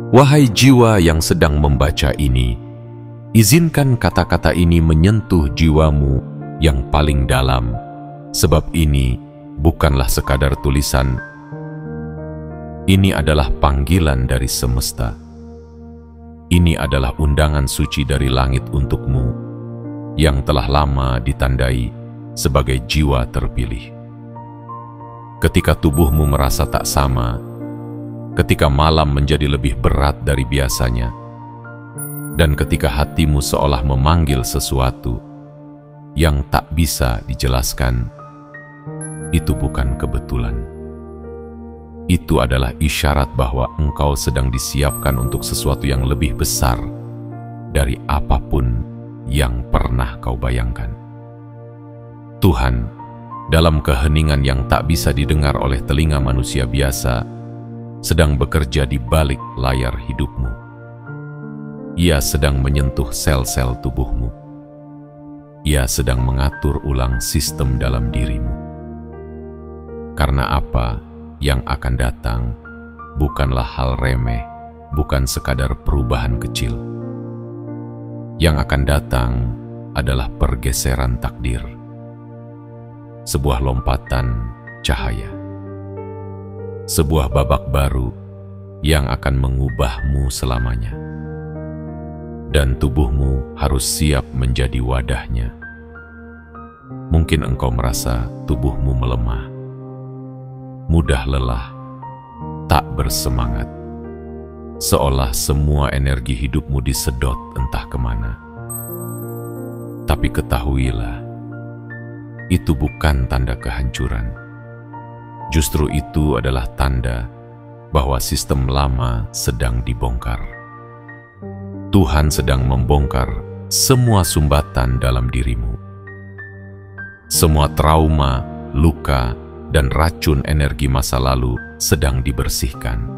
Wahai jiwa yang sedang membaca ini, izinkan kata-kata ini menyentuh jiwamu yang paling dalam, sebab ini bukanlah sekadar tulisan. Ini adalah panggilan dari semesta. Ini adalah undangan suci dari langit untukmu, yang telah lama ditandai sebagai jiwa terpilih. Ketika tubuhmu merasa tak sama, ketika malam menjadi lebih berat dari biasanya, dan ketika hatimu seolah memanggil sesuatu yang tak bisa dijelaskan, itu bukan kebetulan. Itu adalah isyarat bahwa engkau sedang disiapkan untuk sesuatu yang lebih besar dari apapun yang pernah kau bayangkan. Tuhan, dalam keheningan yang tak bisa didengar oleh telinga manusia biasa, sedang bekerja di balik layar hidupmu. Ia sedang menyentuh sel-sel tubuhmu. Ia sedang mengatur ulang sistem dalam dirimu. Karena apa yang akan datang bukanlah hal remeh, bukan sekadar perubahan kecil. Yang akan datang adalah pergeseran takdir, sebuah lompatan cahaya, sebuah babak baru yang akan mengubahmu selamanya. Dan tubuhmu harus siap menjadi wadahnya. Mungkin engkau merasa tubuhmu melemah, mudah lelah, tak bersemangat, seolah semua energi hidupmu disedot entah kemana. Tapi ketahuilah, itu bukan tanda kehancuran. Justru itu adalah tanda bahwa sistem lama sedang dibongkar. Tuhan sedang membongkar semua sumbatan dalam dirimu. Semua trauma, luka, dan racun energi masa lalu sedang dibersihkan.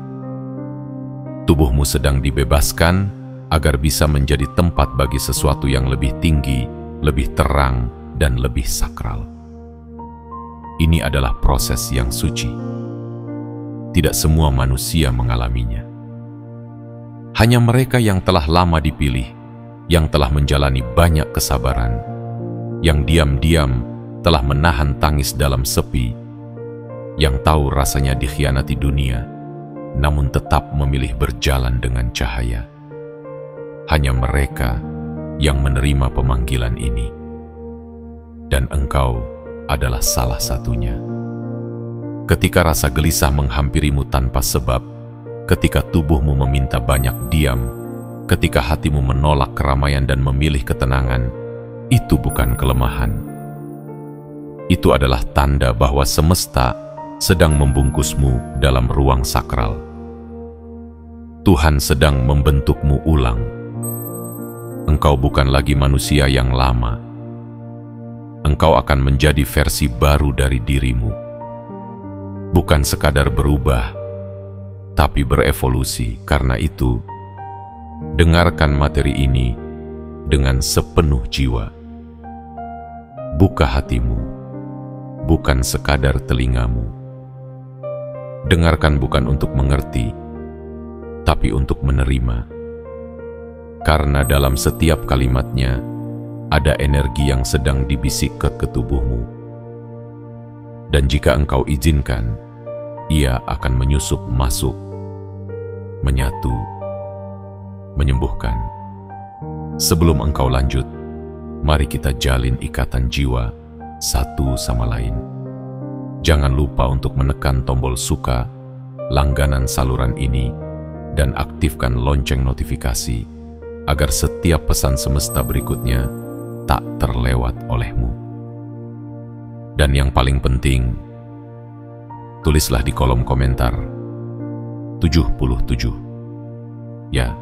Tubuhmu sedang dibebaskan agar bisa menjadi tempat bagi sesuatu yang lebih tinggi, lebih terang, dan lebih sakral. Ini adalah proses yang suci. Tidak semua manusia mengalaminya. Hanya mereka yang telah lama dipilih, yang telah menjalani banyak kesabaran, yang diam-diam telah menahan tangis dalam sepi, yang tahu rasanya dikhianati dunia, namun tetap memilih berjalan dengan cahaya. Hanya mereka yang menerima pemanggilan ini. Dan engkau adalah salah satunya. Ketika rasa gelisah menghampirimu tanpa sebab, ketika tubuhmu meminta banyak diam, ketika hatimu menolak keramaian dan memilih ketenangan, itu bukan kelemahan. Itu adalah tanda bahwa semesta sedang membungkusmu dalam ruang sakral. Tuhan sedang membentukmu ulang. Engkau bukan lagi manusia yang lama. Engkau akan menjadi versi baru dari dirimu. Bukan sekadar berubah, tapi berevolusi. Karena itu, dengarkan materi ini dengan sepenuh jiwa. Buka hatimu, bukan sekadar telingamu. Dengarkan bukan untuk mengerti, tapi untuk menerima. Karena dalam setiap kalimatnya, ada energi yang sedang dibisikkan ke tubuhmu. Dan jika engkau izinkan, ia akan menyusup masuk, menyatu, menyembuhkan. Sebelum engkau lanjut, mari kita jalin ikatan jiwa satu sama lain. Jangan lupa untuk menekan tombol suka, langganan saluran ini, dan aktifkan lonceng notifikasi, agar setiap pesan semesta berikutnya tak terlewat olehmu. Dan yang paling penting, tulislah di kolom komentar 77. Ya,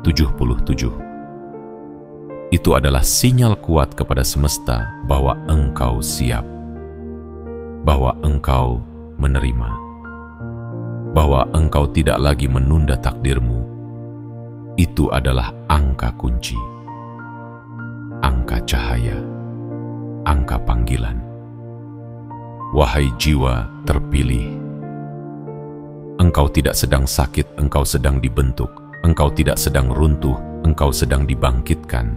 77. Itu adalah sinyal kuat kepada semesta bahwa engkau siap, bahwa engkau menerima, bahwa engkau tidak lagi menunda takdirmu. Itu adalah angka kunci, angka cahaya, angka panggilan. Wahai jiwa terpilih, Engkau tidak sedang sakit, engkau sedang dibentuk. Engkau tidak sedang runtuh, engkau sedang dibangkitkan.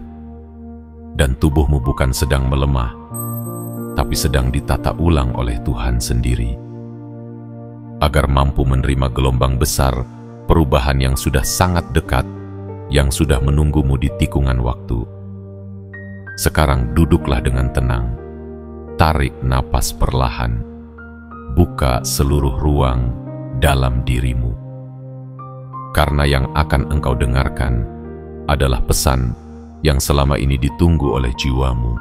Dan tubuhmu bukan sedang melemah, tapi sedang ditata ulang oleh Tuhan sendiri, agar mampu menerima gelombang besar perubahan yang sudah sangat dekat, yang sudah menunggumu di tikungan waktu. Sekarang duduklah dengan tenang, tarik napas perlahan, buka seluruh ruang dalam dirimu. Karena yang akan engkau dengarkan adalah pesan yang selama ini ditunggu oleh jiwamu.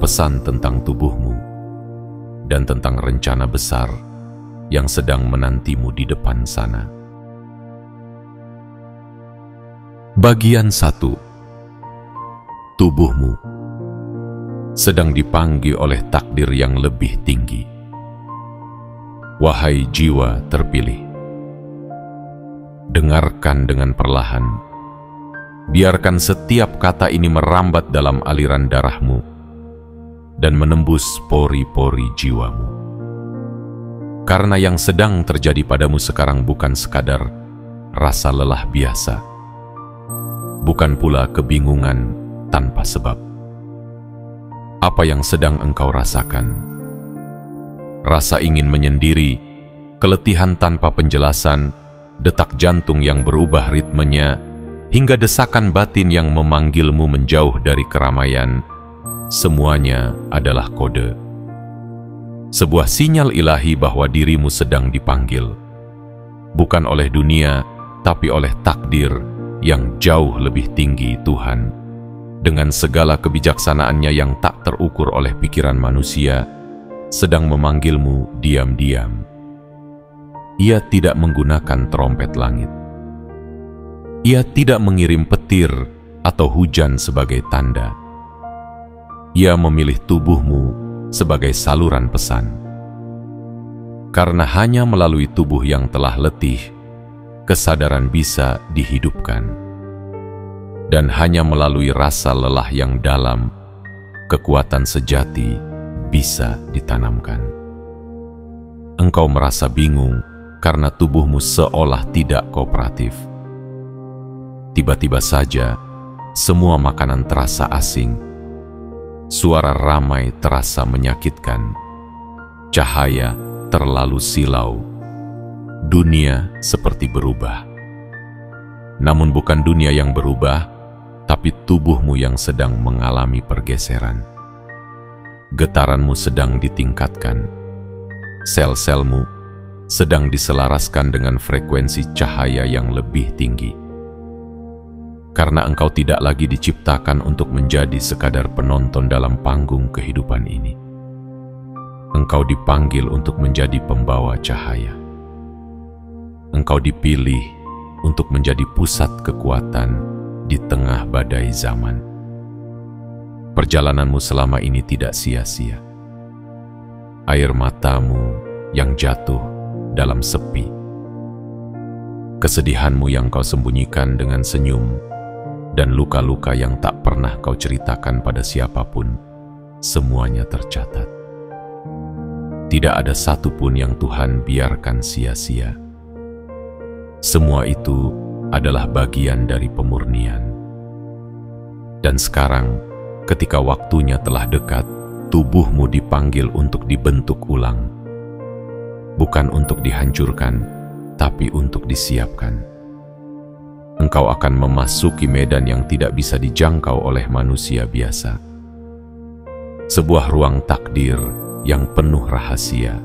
Pesan tentang tubuhmu dan tentang rencana besar yang sedang menantimu di depan sana. Bagian 1. Tubuhmu sedang dipanggil oleh takdir yang lebih tinggi. Wahai jiwa terpilih, dengarkan dengan perlahan. Biarkan setiap kata ini merambat dalam aliran darahmu dan menembus pori-pori jiwamu. Karena yang sedang terjadi padamu sekarang bukan sekadar rasa lelah biasa, bukan pula kebingungan tanpa sebab. Apa yang sedang engkau rasakan? Rasa ingin menyendiri, keletihan tanpa penjelasan, detak jantung yang berubah ritmenya, hingga desakan batin yang memanggilmu menjauh dari keramaian. Semuanya adalah kode, sebuah sinyal ilahi bahwa dirimu sedang dipanggil, bukan oleh dunia, tapi oleh takdir yang jauh lebih tinggi. Tuhan, dengan segala kebijaksanaannya yang tak terukur oleh pikiran manusia, sedang memanggilmu diam-diam. Ia tidak menggunakan trompet langit. Ia tidak mengirim petir atau hujan sebagai tanda. Ia memilih tubuhmu sebagai saluran pesan. Karena hanya melalui tubuh yang telah letih, kesadaran bisa dihidupkan. Dan hanya melalui rasa lelah yang dalam, kekuatan sejati bisa ditanamkan. Engkau merasa bingung karena tubuhmu seolah tidak kooperatif. Tiba-tiba saja, semua makanan terasa asing. Suara ramai terasa menyakitkan. Cahaya terlalu silau. Dunia seperti berubah. Namun bukan dunia yang berubah, tapi tubuhmu yang sedang mengalami pergeseran. Getaranmu sedang ditingkatkan. Sel-selmu sedang diselaraskan dengan frekuensi cahaya yang lebih tinggi. Karena engkau tidak lagi diciptakan untuk menjadi sekadar penonton dalam panggung kehidupan ini. Engkau dipanggil untuk menjadi pembawa cahaya. Engkau dipilih untuk menjadi pusat kekuatan di tengah badai zaman. Perjalananmu selama ini tidak sia-sia. Air matamu yang jatuh dalam sepi, kesedihanmu yang kau sembunyikan dengan senyum, dan luka-luka yang tak pernah kau ceritakan pada siapapun, semuanya tercatat. Tidak ada satupun yang Tuhan biarkan sia-sia. Semua itu adalah bagian dari pemurnian. Dan sekarang, ketika waktunya telah dekat, tubuhmu dipanggil untuk dibentuk ulang. Bukan untuk dihancurkan, tapi untuk disiapkan. Engkau akan memasuki medan yang tidak bisa dijangkau oleh manusia biasa. Sebuah ruang takdir yang penuh rahasia.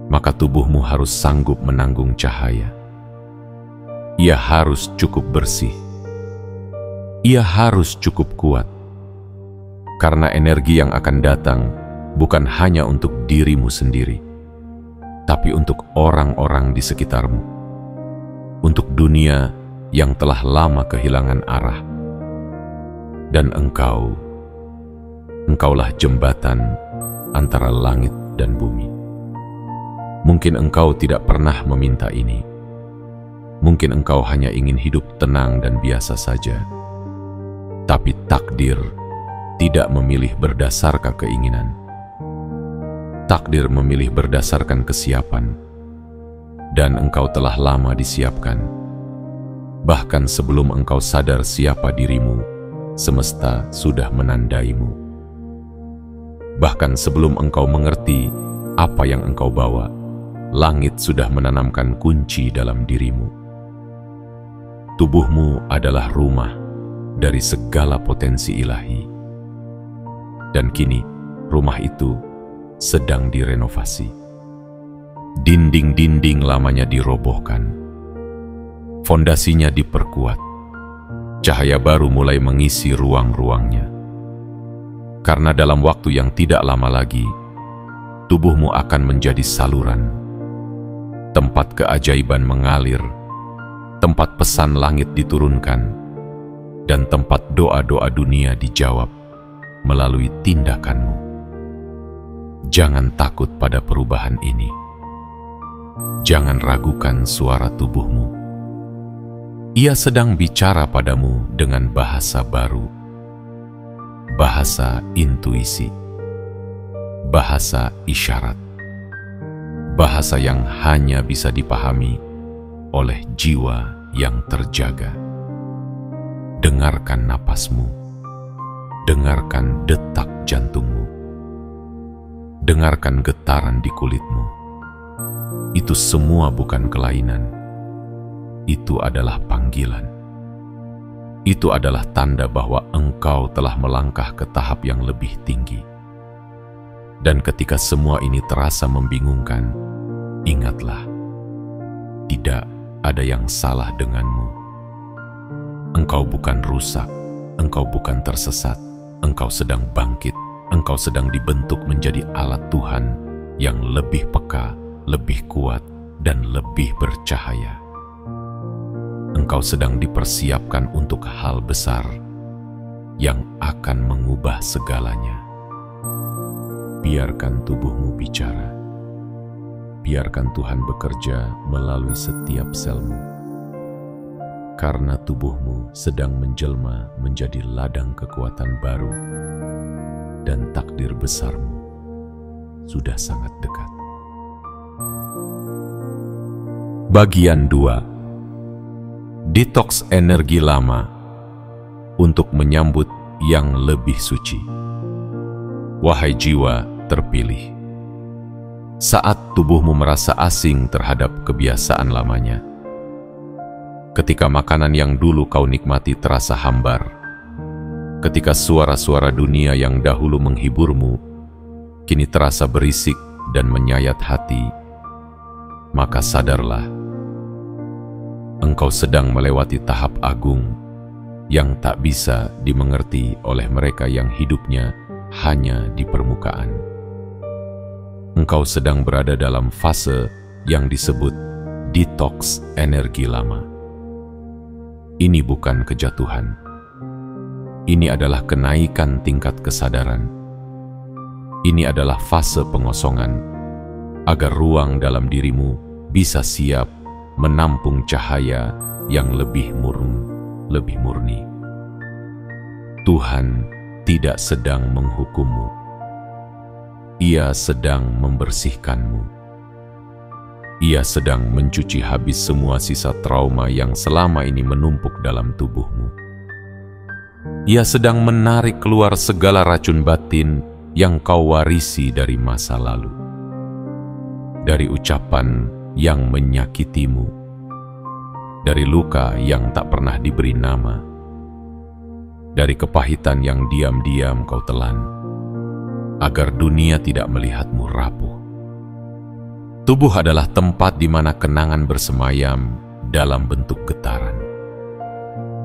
Maka tubuhmu harus sanggup menanggung cahaya. Ia harus cukup bersih. Ia harus cukup kuat. Karena energi yang akan datang bukan hanya untuk dirimu sendiri, tapi untuk orang-orang di sekitarmu. Untuk dunia yang telah lama kehilangan arah. Dan engkaulah jembatan antara langit dan bumi. Mungkin engkau tidak pernah meminta ini. Mungkin engkau hanya ingin hidup tenang dan biasa saja. Tapi takdir tidak memilih berdasarkan keinginan. Takdir memilih berdasarkan kesiapan. dan engkau telah lama disiapkan. Bahkan sebelum engkau sadar siapa dirimu, semesta sudah menandaimu. Bahkan sebelum engkau mengerti apa yang engkau bawa, langit sudah menanamkan kunci dalam dirimu. Tubuhmu adalah rumah dari segala potensi ilahi. Dan kini, rumah itu sedang direnovasi. Dinding-dinding lamanya dirobohkan. Fondasinya diperkuat. Cahaya baru mulai mengisi ruang-ruangnya. Karena dalam waktu yang tidak lama lagi, tubuhmu akan menjadi saluran. Tempat keajaiban mengalir, tempat pesan langit diturunkan, dan tempat doa-doa dunia dijawab melalui tindakanmu. Jangan takut pada perubahan ini. Jangan ragukan suara tubuhmu. Ia sedang bicara padamu dengan bahasa baru. Bahasa intuisi. Bahasa isyarat. Bahasa yang hanya bisa dipahami oleh jiwa yang terjaga. Dengarkan napasmu. Dengarkan detak jantungmu. Dengarkan getaran di kulitmu. Itu semua bukan kelainan. Itu adalah panggilan. Itu adalah tanda bahwa engkau telah melangkah ke tahap yang lebih tinggi. Dan ketika semua ini terasa membingungkan, ingatlah, tidak ada yang salah denganmu. Engkau bukan rusak, engkau bukan tersesat, engkau sedang bangkit, engkau sedang dibentuk menjadi alat Tuhan yang lebih peka, lebih kuat, dan lebih bercahaya. Engkau sedang dipersiapkan untuk hal besar yang akan mengubah segalanya. Biarkan tubuhmu bicara. Biarkan Tuhan bekerja melalui setiap selmu. Karena tubuhmu sedang menjelma menjadi ladang kekuatan baru, dan takdir besarmu sudah sangat dekat. Bagian 2. Detoks energi lama untuk menyambut yang lebih suci. Wahai jiwa terpilih, saat tubuhmu merasa asing terhadap kebiasaan lamanya, ketika makanan yang dulu kau nikmati terasa hambar, ketika suara-suara dunia yang dahulu menghiburmu kini terasa berisik dan menyayat hati, maka sadarlah, engkau sedang melewati tahap agung yang tak bisa dimengerti oleh mereka yang hidupnya hanya di permukaan. Engkau sedang berada dalam fase yang disebut detoks energi lama. Ini bukan kejatuhan. Ini adalah kenaikan tingkat kesadaran. Ini adalah fase pengosongan, agar ruang dalam dirimu bisa siap menampung cahaya yang lebih murni. Tuhan tidak sedang menghukummu. Ia sedang membersihkanmu. Ia sedang mencuci habis semua sisa trauma yang selama ini menumpuk dalam tubuhmu. Ia sedang menarik keluar segala racun batin yang kau warisi dari masa lalu. Dari ucapan yang menyakitimu. Dari luka yang tak pernah diberi nama. Dari kepahitan yang diam-diam kau telan, agar dunia tidak melihatmu rapuh. Tubuh adalah tempat di mana kenangan bersemayam dalam bentuk getaran.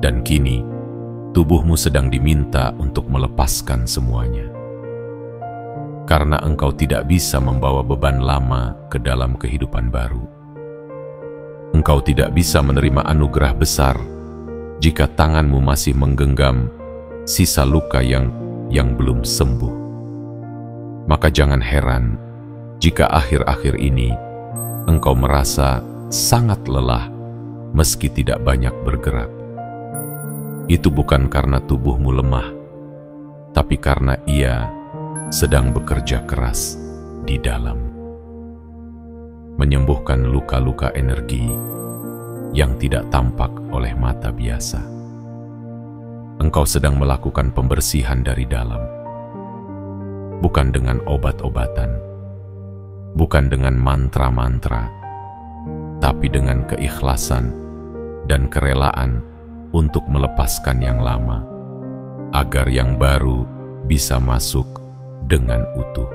Dan kini, tubuhmu sedang diminta untuk melepaskan semuanya. Karena engkau tidak bisa membawa beban lama ke dalam kehidupan baru. Engkau tidak bisa menerima anugerah besar jika tanganmu masih menggenggam sisa luka yang belum sembuh. Maka jangan heran jika akhir-akhir ini engkau merasa sangat lelah meski tidak banyak bergerak. Itu bukan karena tubuhmu lemah, tapi karena ia sedang bekerja keras di dalam. menyembuhkan luka-luka energi yang tidak tampak oleh mata biasa. Engkau sedang melakukan pembersihan dari dalam, bukan dengan obat-obatan, bukan dengan mantra-mantra, tapi dengan keikhlasan dan kerelaan untuk melepaskan yang lama, agar yang baru bisa masuk dengan utuh.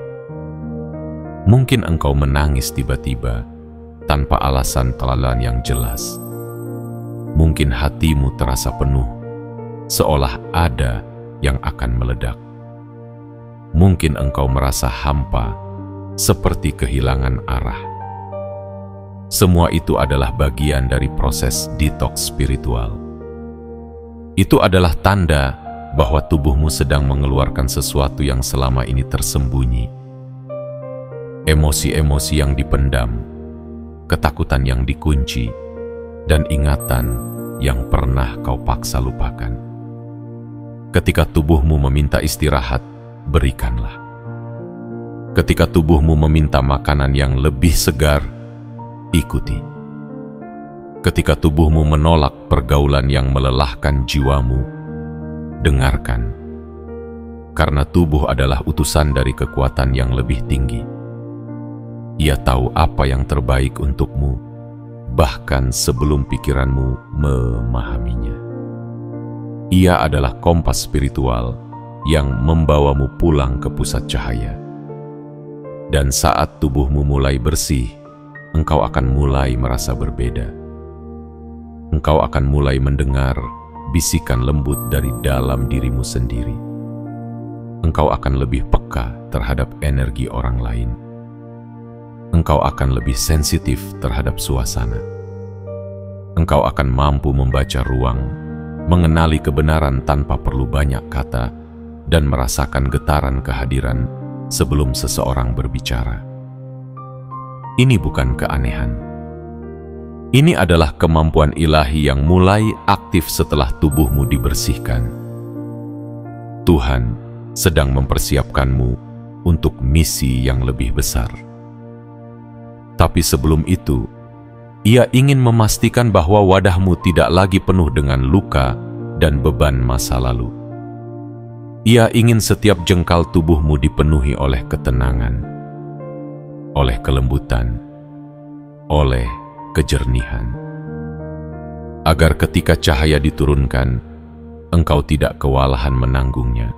Mungkin engkau menangis tiba-tiba tanpa alasan teladan yang jelas. Mungkin hatimu terasa penuh, seolah ada yang akan meledak. Mungkin engkau merasa hampa, seperti kehilangan arah. Semua itu adalah bagian dari proses detox spiritual. Itu adalah tanda bahwa tubuhmu sedang mengeluarkan sesuatu yang selama ini tersembunyi. Emosi-emosi yang dipendam, ketakutan yang dikunci, dan ingatan yang pernah kau paksa lupakan. Ketika tubuhmu meminta istirahat, berikanlah. Ketika tubuhmu meminta makanan yang lebih segar, ikuti. Ketika tubuhmu menolak pergaulan yang melelahkan jiwamu, dengarkan. Karena tubuh adalah utusan dari kekuatan yang lebih tinggi. Ia tahu apa yang terbaik untukmu, bahkan sebelum pikiranmu memahaminya. Ia adalah kompas spiritual yang membawamu pulang ke pusat cahaya. Dan saat tubuhmu mulai bersih, engkau akan mulai merasa berbeda. Engkau akan mulai mendengar bisikan lembut dari dalam dirimu sendiri. Engkau akan lebih peka terhadap energi orang lain. Engkau akan lebih sensitif terhadap suasana. Engkau akan mampu membaca ruang, mengenali kebenaran tanpa perlu banyak kata, dan merasakan getaran kehadiran sebelum seseorang berbicara. Ini bukan keanehan. Ini adalah kemampuan ilahi yang mulai aktif setelah tubuhmu dibersihkan. Tuhan sedang mempersiapkanmu untuk misi yang lebih besar. Tapi sebelum itu, Ia ingin memastikan bahwa wadahmu tidak lagi penuh dengan luka dan beban masa lalu. Ia ingin setiap jengkal tubuhmu dipenuhi oleh ketenangan, oleh kelembutan, oleh kejernihan. Agar ketika cahaya diturunkan, engkau tidak kewalahan menanggungnya.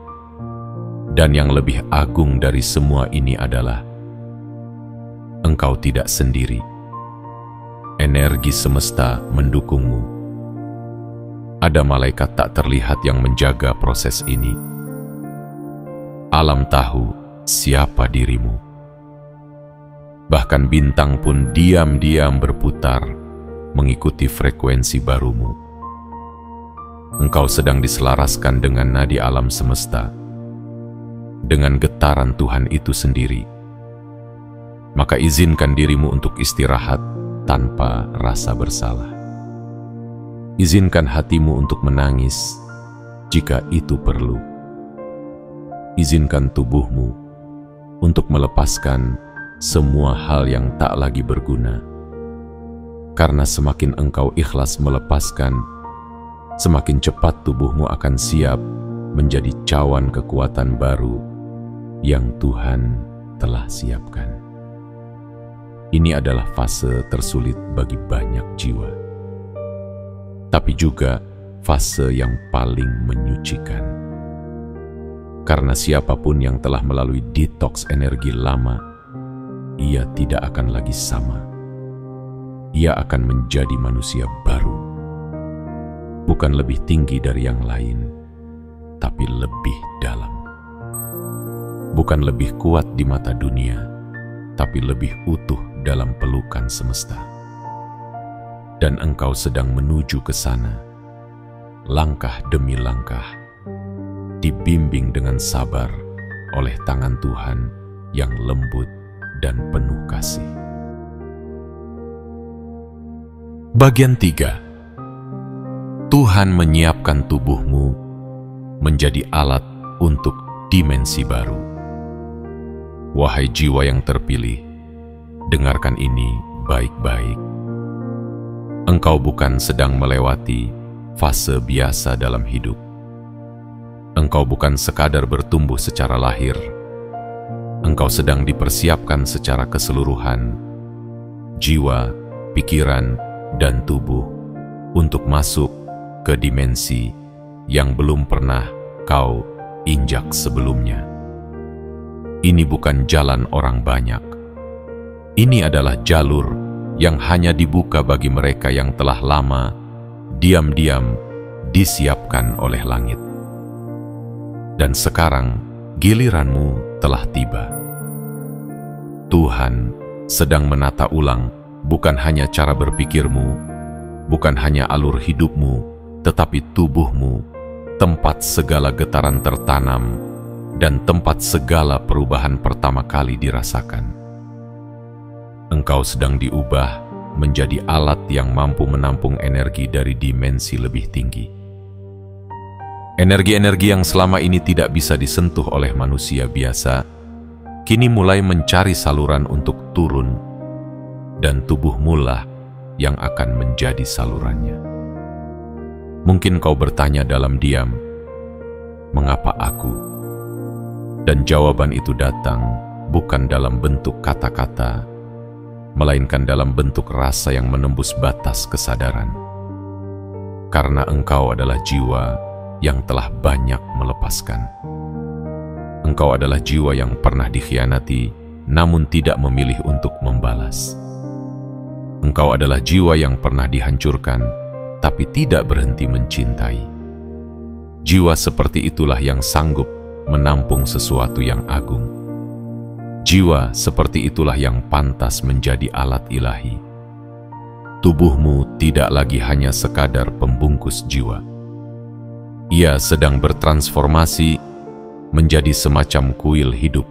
Dan yang lebih agung dari semua ini adalah engkau tidak sendiri. Energi semesta mendukungmu. Ada malaikat tak terlihat yang menjaga proses ini. Alam tahu siapa dirimu. Bahkan bintang pun diam-diam berputar mengikuti frekuensi barumu. Engkau sedang diselaraskan dengan nadi alam semesta, dengan getaran Tuhan itu sendiri. Maka izinkan dirimu untuk istirahat tanpa rasa bersalah. Izinkan hatimu untuk menangis jika itu perlu. Izinkan tubuhmu untuk melepaskan semua hal yang tak lagi berguna. Karena semakin engkau ikhlas melepaskan, semakin cepat tubuhmu akan siap menjadi cawan kekuatan baru yang Tuhan telah siapkan. Ini adalah fase tersulit bagi banyak jiwa, tapi juga fase yang paling menyucikan. Karena siapapun yang telah melalui detox energi lama, ia tidak akan lagi sama. Ia akan menjadi manusia baru, bukan lebih tinggi dari yang lain, tapi lebih dalam. Bukan lebih kuat di mata dunia, tapi lebih utuh dalam pelukan semesta. Dan engkau sedang menuju ke sana, langkah demi langkah, dibimbing dengan sabar oleh tangan Tuhan yang lembut dan penuh kasih. Bagian 3. Tuhan menyiapkan tubuhmu menjadi alat untuk dimensi baru. Wahai jiwa yang terpilih, dengarkan ini baik-baik. Engkau bukan sedang melewati fase biasa dalam hidup. Engkau bukan sekadar bertumbuh secara lahir. Engkau sedang dipersiapkan secara keseluruhan, jiwa, pikiran, dan tubuh untuk masuk ke dimensi yang belum pernah kau injak sebelumnya. Ini bukan jalan orang banyak. Ini adalah jalur yang hanya dibuka bagi mereka yang telah lama diam-diam disiapkan oleh langit. Dan sekarang giliranmu telah tiba. Tuhan sedang menata ulang bukan hanya cara berpikirmu, bukan hanya alur hidupmu, tetapi tubuhmu, tempat segala getaran tertanam, dan tempat segala perubahan pertama kali dirasakan. Engkau sedang diubah menjadi alat yang mampu menampung energi dari dimensi lebih tinggi. Energi-energi yang selama ini tidak bisa disentuh oleh manusia biasa, kini mulai mencari saluran untuk turun, dan tubuhmu lah yang akan menjadi salurannya. Mungkin kau bertanya dalam diam, "Mengapa aku?" Dan jawaban itu datang bukan dalam bentuk kata-kata, melainkan dalam bentuk rasa yang menembus batas kesadaran. Karena engkau adalah jiwa yang telah banyak melepaskan. Engkau adalah jiwa yang pernah dikhianati, namun tidak memilih untuk membalas. Engkau adalah jiwa yang pernah dihancurkan, tapi tidak berhenti mencintai. Jiwa seperti itulah yang sanggup menampung sesuatu yang agung. Jiwa seperti itulah yang pantas menjadi alat ilahi. Tubuhmu tidak lagi hanya sekadar pembungkus jiwa. Ia sedang bertransformasi menjadi semacam kuil hidup,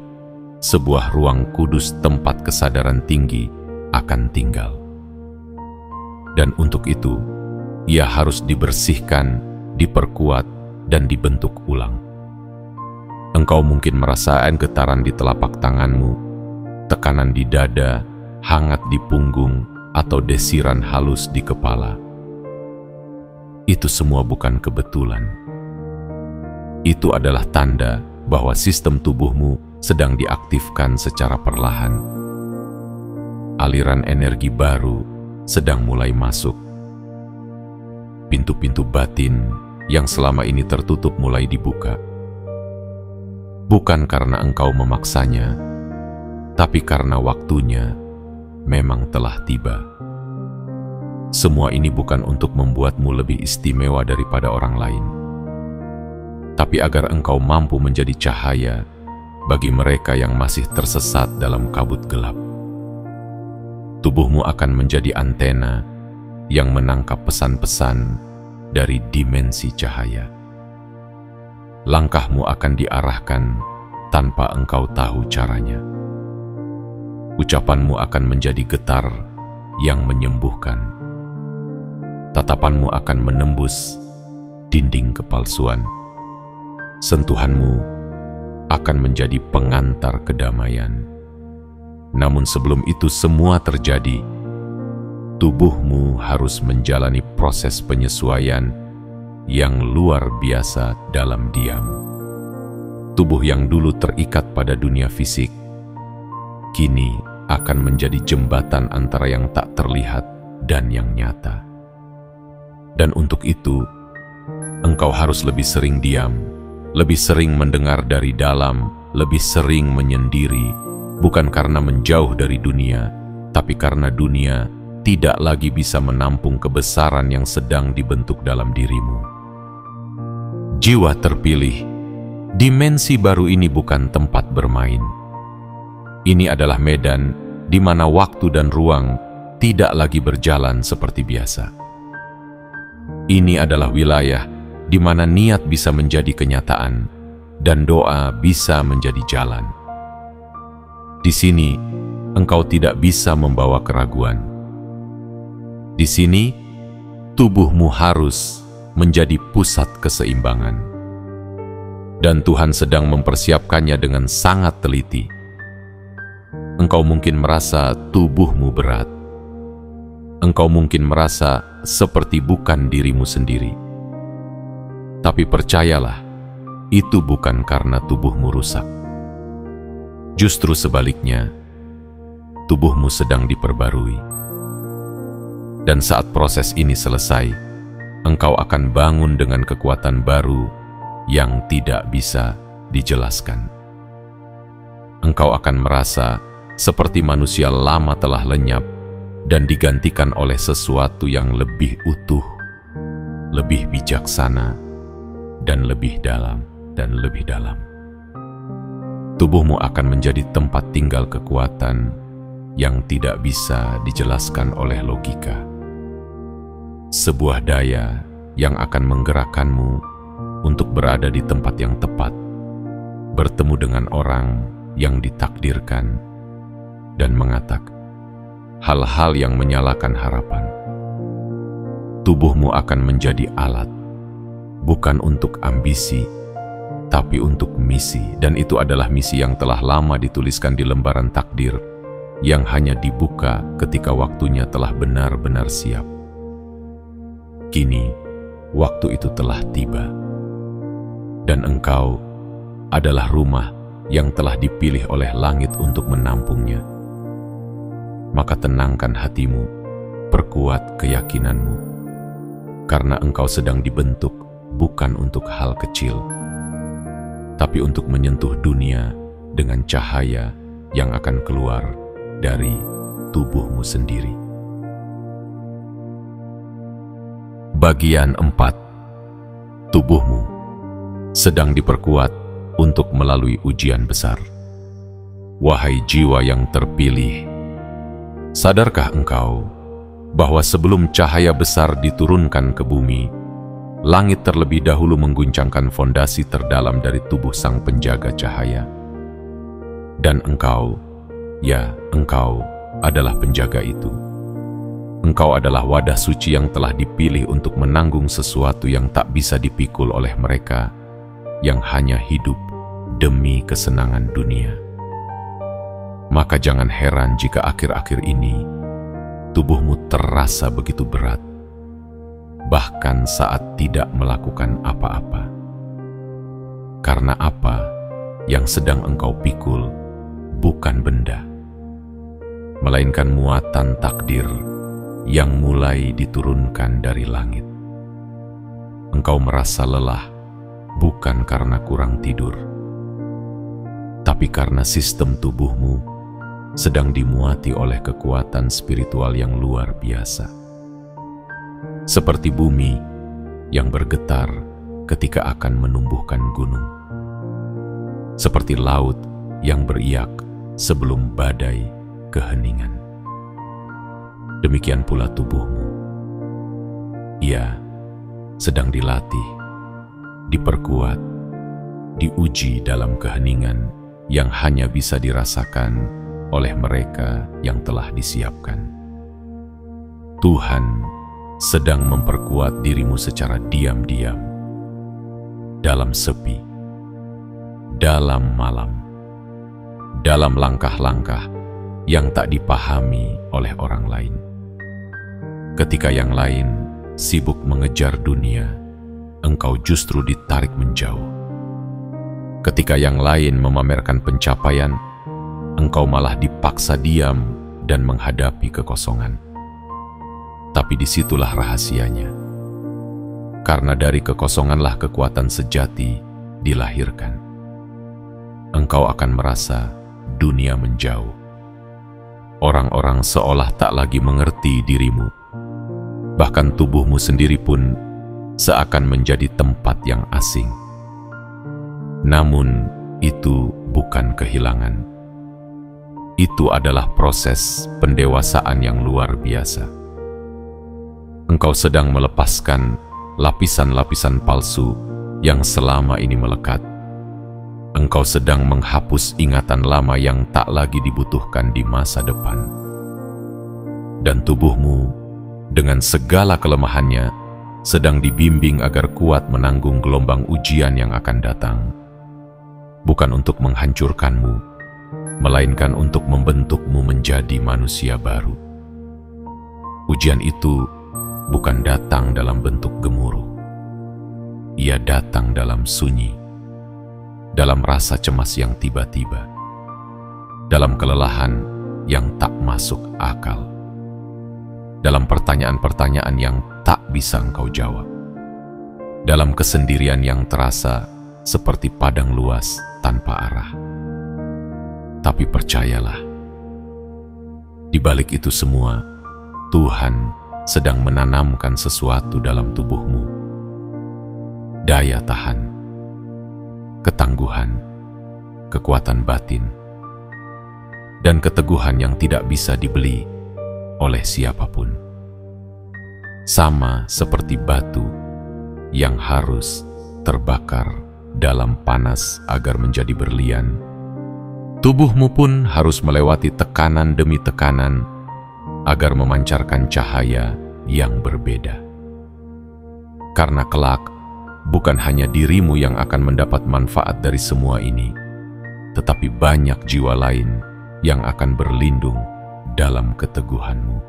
sebuah ruang kudus tempat kesadaran tinggi akan tinggal. Dan untuk itu, ia harus dibersihkan, diperkuat, dan dibentuk ulang. Engkau mungkin merasakan getaran di telapak tanganmu, tekanan di dada, hangat di punggung, atau desiran halus di kepala. Itu semua bukan kebetulan. Itu adalah tanda bahwa sistem tubuhmu sedang diaktifkan secara perlahan. Aliran energi baru sedang mulai masuk. Pintu-pintu batin yang selama ini tertutup mulai dibuka. Bukan karena engkau memaksanya, tapi karena waktunya memang telah tiba. Semua ini bukan untuk membuatmu lebih istimewa daripada orang lain, tapi agar engkau mampu menjadi cahaya bagi mereka yang masih tersesat dalam kabut gelap. Tubuhmu akan menjadi antena yang menangkap pesan-pesan dari dimensi cahaya. Langkahmu akan diarahkan tanpa engkau tahu caranya. Ucapanmu akan menjadi getar yang menyembuhkan. Tatapanmu akan menembus dinding kepalsuan. Sentuhanmu akan menjadi pengantar kedamaian. Namun sebelum itu semua terjadi, tubuhmu harus menjalani proses penyesuaian yang luar biasa dalam diam. Tubuh yang dulu terikat pada dunia fisik, kini akan menjadi jembatan antara yang tak terlihat dan yang nyata. Dan untuk itu, engkau harus lebih sering diam, lebih sering mendengar dari dalam, lebih sering menyendiri, bukan karena menjauh dari dunia, tapi karena dunia tidak lagi bisa menampung kebesaran yang sedang dibentuk dalam dirimu. Jiwa terpilih, dimensi baru ini bukan tempat bermain. Ini adalah medan di mana waktu dan ruang tidak lagi berjalan seperti biasa. Ini adalah wilayah di mana niat bisa menjadi kenyataan dan doa bisa menjadi jalan. Di sini, engkau tidak bisa membawa keraguan. Di sini, tubuhmu harus menjadi pusat keseimbangan. Dan Tuhan sedang mempersiapkannya dengan sangat teliti. Engkau mungkin merasa tubuhmu berat, engkau mungkin merasa seperti bukan dirimu sendiri. Tapi percayalah, itu bukan karena tubuhmu rusak. Justru sebaliknya, tubuhmu sedang diperbarui. Dan saat proses ini selesai, engkau akan bangun dengan kekuatan baru yang tidak bisa dijelaskan. Engkau akan merasa seperti manusia lama telah lenyap dan digantikan oleh sesuatu yang lebih utuh, lebih bijaksana, dan lebih dalam dan lebih dalam. Tubuhmu akan menjadi tempat tinggal kekuatan yang tidak bisa dijelaskan oleh logika. Sebuah daya yang akan menggerakkanmu untuk berada di tempat yang tepat, bertemu dengan orang yang ditakdirkan, dan mengatakan hal-hal yang menyalakan harapan. Tubuhmu akan menjadi alat, bukan untuk ambisi, tapi untuk misi, dan itu adalah misi yang telah lama dituliskan di lembaran takdir, yang hanya dibuka ketika waktunya telah benar-benar siap. Kini, waktu itu telah tiba, dan engkau adalah rumah yang telah dipilih oleh langit untuk menampungnya. Maka tenangkan hatimu, perkuat keyakinanmu, karena engkau sedang dibentuk bukan untuk hal kecil, tapi untuk menyentuh dunia dengan cahaya yang akan keluar dari tubuhmu sendiri. Bagian 4. Tubuhmu sedang diperkuat untuk melalui ujian besar. Wahai jiwa yang terpilih, sadarkah engkau bahwa sebelum cahaya besar diturunkan ke bumi, langit terlebih dahulu mengguncangkan fondasi terdalam dari tubuh sang penjaga cahaya? Dan engkau, ya engkau adalah penjaga itu. Engkau adalah wadah suci yang telah dipilih untuk menanggung sesuatu yang tak bisa dipikul oleh mereka yang hanya hidup demi kesenangan dunia. Maka jangan heran jika akhir-akhir ini tubuhmu terasa begitu berat, bahkan saat tidak melakukan apa-apa. Karena apa yang sedang engkau pikul bukan benda, melainkan muatan takdir yang mulai diturunkan dari langit. Engkau merasa lelah bukan karena kurang tidur, tapi karena sistem tubuhmu sedang dimuati oleh kekuatan spiritual yang luar biasa. Seperti bumi yang bergetar ketika akan menumbuhkan gunung. Seperti laut yang beriak sebelum badai keheningan. Demikian pula tubuhmu. Ia sedang dilatih, diperkuat, diuji dalam keheningan yang hanya bisa dirasakan oleh mereka yang telah disiapkan. Tuhan sedang memperkuat dirimu secara diam-diam, dalam sepi, dalam malam, dalam langkah-langkah yang tak dipahami oleh orang lain. Ketika yang lain sibuk mengejar dunia, engkau justru ditarik menjauh. Ketika yang lain memamerkan pencapaian, engkau malah dipaksa diam dan menghadapi kekosongan. Tapi disitulah rahasianya. Karena dari kekosonganlah kekuatan sejati dilahirkan. Engkau akan merasa dunia menjauh. Orang-orang seolah tak lagi mengerti dirimu. Bahkan tubuhmu sendiri pun seakan menjadi tempat yang asing. Namun itu bukan kehilangan. Itu adalah proses pendewasaan yang luar biasa. Engkau sedang melepaskan lapisan-lapisan palsu yang selama ini melekat. Engkau sedang menghapus ingatan lama yang tak lagi dibutuhkan di masa depan. Dan tubuhmu dengan segala kelemahannya sedang dibimbing agar kuat menanggung gelombang ujian yang akan datang. Bukan untuk menghancurkanmu, melainkan untuk membentukmu menjadi manusia baru. Ujian itu bukan datang dalam bentuk gemuruh. Ia datang dalam sunyi, dalam rasa cemas yang tiba-tiba, dalam kelelahan yang tak masuk akal, dalam pertanyaan-pertanyaan yang tak bisa engkau jawab, dalam kesendirian yang terasa seperti padang luas tanpa arah. Tapi percayalah, di balik itu semua, Tuhan sedang menanamkan sesuatu dalam tubuhmu. Daya tahan, ketangguhan, kekuatan batin, dan keteguhan yang tidak bisa dibeli oleh siapapun. Sama seperti batu yang harus terbakar dalam panas agar menjadi berlian, tubuhmu pun harus melewati tekanan demi tekanan agar memancarkan cahaya yang berbeda. Karena kelak, bukan hanya dirimu yang akan mendapat manfaat dari semua ini, tetapi banyak jiwa lain yang akan berlindung dalam keteguhanmu.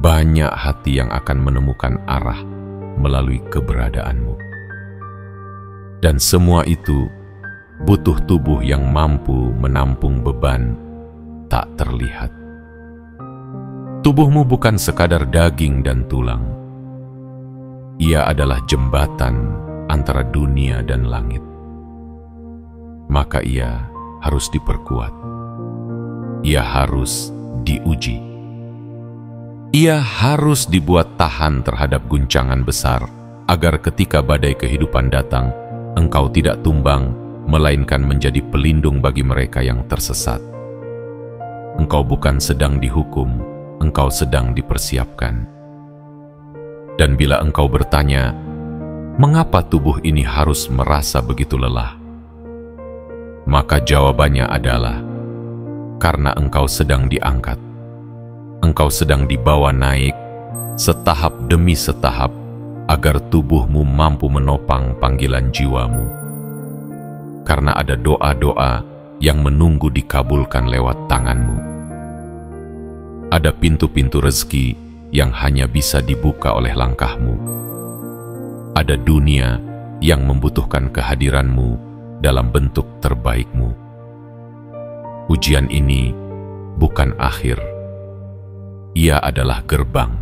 Banyak hati yang akan menemukan arah melalui keberadaanmu. Dan semua itu butuh tubuh yang mampu menampung beban tak terlihat. Tubuhmu bukan sekadar daging dan tulang. Ia adalah jembatan antara dunia dan langit. Maka ia harus diperkuat. Ia harus diuji. Ia harus dibuat tahan terhadap guncangan besar, agar ketika badai kehidupan datang, engkau tidak tumbang, melainkan menjadi pelindung bagi mereka yang tersesat. Engkau bukan sedang dihukum, engkau sedang dipersiapkan. Dan bila engkau bertanya, mengapa tubuh ini harus merasa begitu lelah? Maka jawabannya adalah, karena engkau sedang diangkat. Engkau sedang dibawa naik, setahap demi setahap, agar tubuhmu mampu menopang panggilan jiwamu. Karena ada doa-doa yang menunggu dikabulkan lewat tanganmu. Ada pintu-pintu rezeki yang hanya bisa dibuka oleh langkahmu. Ada dunia yang membutuhkan kehadiranmu dalam bentuk terbaikmu. Ujian ini bukan akhir. Ia adalah gerbang.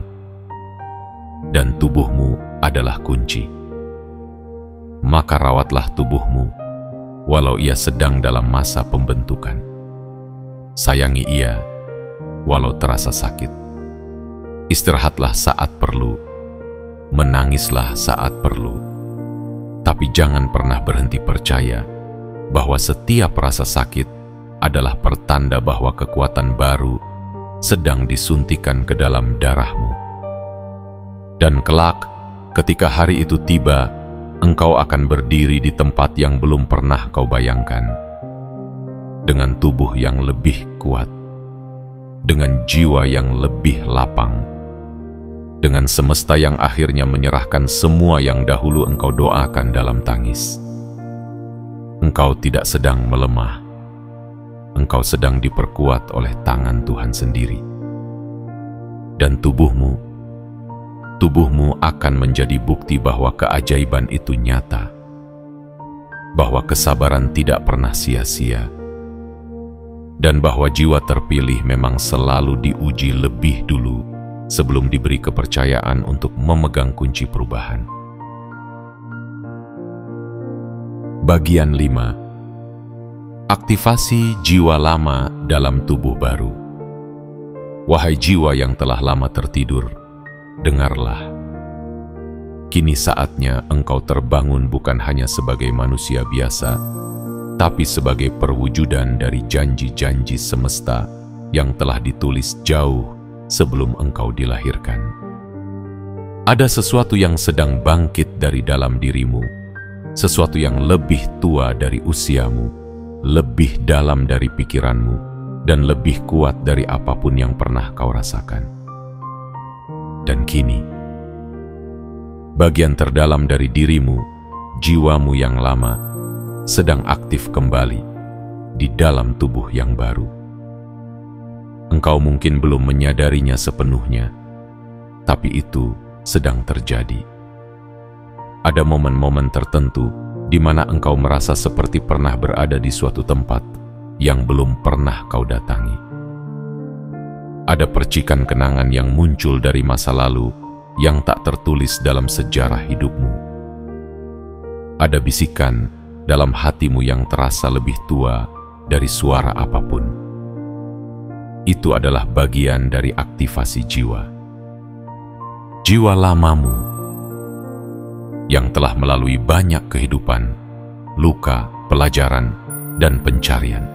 Dan tubuhmu adalah kunci. Maka rawatlah tubuhmu, walau ia sedang dalam masa pembentukan. Sayangi ia, walau terasa sakit. Istirahatlah saat perlu, menangislah saat perlu. Tapi jangan pernah berhenti percaya bahwa setiap rasa sakit adalah pertanda bahwa kekuatan baru sedang disuntikan ke dalam darahmu. Dan kelak, ketika hari itu tiba, engkau akan berdiri di tempat yang belum pernah kau bayangkan, dengan tubuh yang lebih kuat, dengan jiwa yang lebih lapang, dengan semesta yang akhirnya menyerahkan semua yang dahulu engkau doakan dalam tangis. Engkau tidak sedang melemah, engkau sedang diperkuat oleh tangan Tuhan sendiri. Dan tubuhmu akan menjadi bukti bahwa keajaiban itu nyata, bahwa kesabaran tidak pernah sia-sia, dan bahwa jiwa terpilih memang selalu diuji lebih dulu sebelum diberi kepercayaan untuk memegang kunci perubahan. Bagian 5. Aktivasi jiwa lama dalam tubuh baru. Wahai jiwa yang telah lama tertidur, dengarlah. Kini saatnya engkau terbangun bukan hanya sebagai manusia biasa, tapi sebagai perwujudan dari janji-janji semesta yang telah ditulis jauh sebelum engkau dilahirkan. Ada sesuatu yang sedang bangkit dari dalam dirimu, sesuatu yang lebih tua dari usiamu, lebih dalam dari pikiranmu, dan lebih kuat dari apapun yang pernah kau rasakan. Dan kini, bagian terdalam dari dirimu, jiwamu yang lama, sedang aktif kembali di dalam tubuh yang baru. Engkau mungkin belum menyadarinya sepenuhnya, tapi itu sedang terjadi. Ada momen-momen tertentu di mana engkau merasa seperti pernah berada di suatu tempat yang belum pernah kau datangi. Ada percikan kenangan yang muncul dari masa lalu yang tak tertulis dalam sejarah hidupmu. Ada bisikan dalam hatimu yang terasa lebih tua dari suara apapun. Itu adalah bagian dari aktivasi jiwa. Jiwa lamamu yang telah melalui banyak kehidupan, luka, pelajaran, dan pencarian,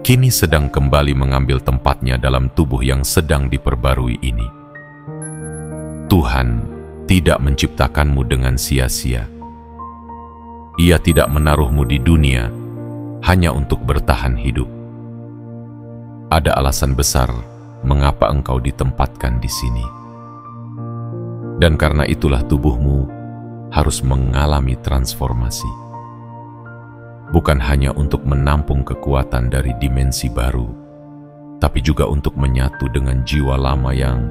kini sedang kembali mengambil tempatnya dalam tubuh yang sedang diperbarui ini. Tuhan tidak menciptakanmu dengan sia-sia. Ia tidak menaruhmu di dunia hanya untuk bertahan hidup. Ada alasan besar mengapa engkau ditempatkan di sini. Dan karena itulah tubuhmu harus mengalami transformasi. Bukan hanya untuk menampung kekuatan dari dimensi baru, tapi juga untuk menyatu dengan jiwa lama yang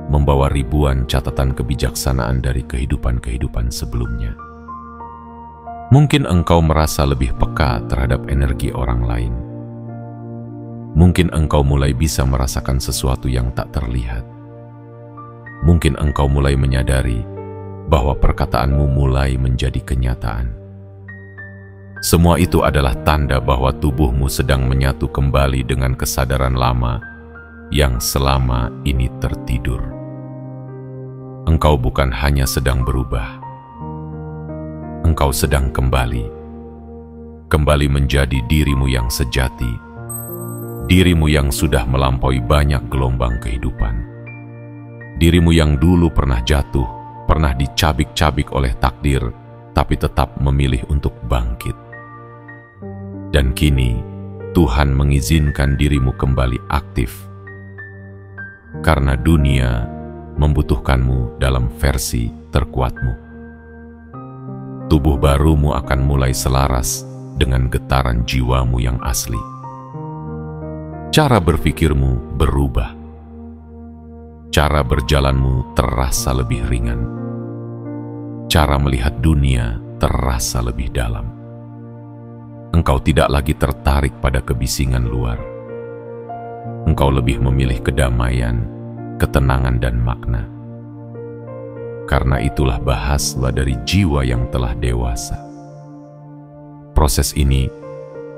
membawa ribuan catatan kebijaksanaan dari kehidupan-kehidupan sebelumnya. Mungkin engkau merasa lebih peka terhadap energi orang lain. Mungkin engkau mulai bisa merasakan sesuatu yang tak terlihat. Mungkin engkau mulai menyadari bahwa perkataanmu mulai menjadi kenyataan. Semua itu adalah tanda bahwa tubuhmu sedang menyatu kembali dengan kesadaran lama yang selama ini tertidur. Engkau bukan hanya sedang berubah. Engkau sedang kembali menjadi dirimu yang sejati, dirimu yang sudah melampaui banyak gelombang kehidupan. Dirimu yang dulu pernah jatuh, pernah dicabik-cabik oleh takdir, tapi tetap memilih untuk bangkit. Dan kini, Tuhan mengizinkan dirimu kembali aktif. Karena dunia membutuhkanmu dalam versi terkuatmu. Tubuh barumu akan mulai selaras dengan getaran jiwamu yang asli. Cara berpikirmu berubah. Cara berjalanmu terasa lebih ringan. Cara melihat dunia terasa lebih dalam. Engkau tidak lagi tertarik pada kebisingan luar. Engkau lebih memilih kedamaian, ketenangan, dan makna. Karena itulah bahaslah dari jiwa yang telah dewasa. Proses ini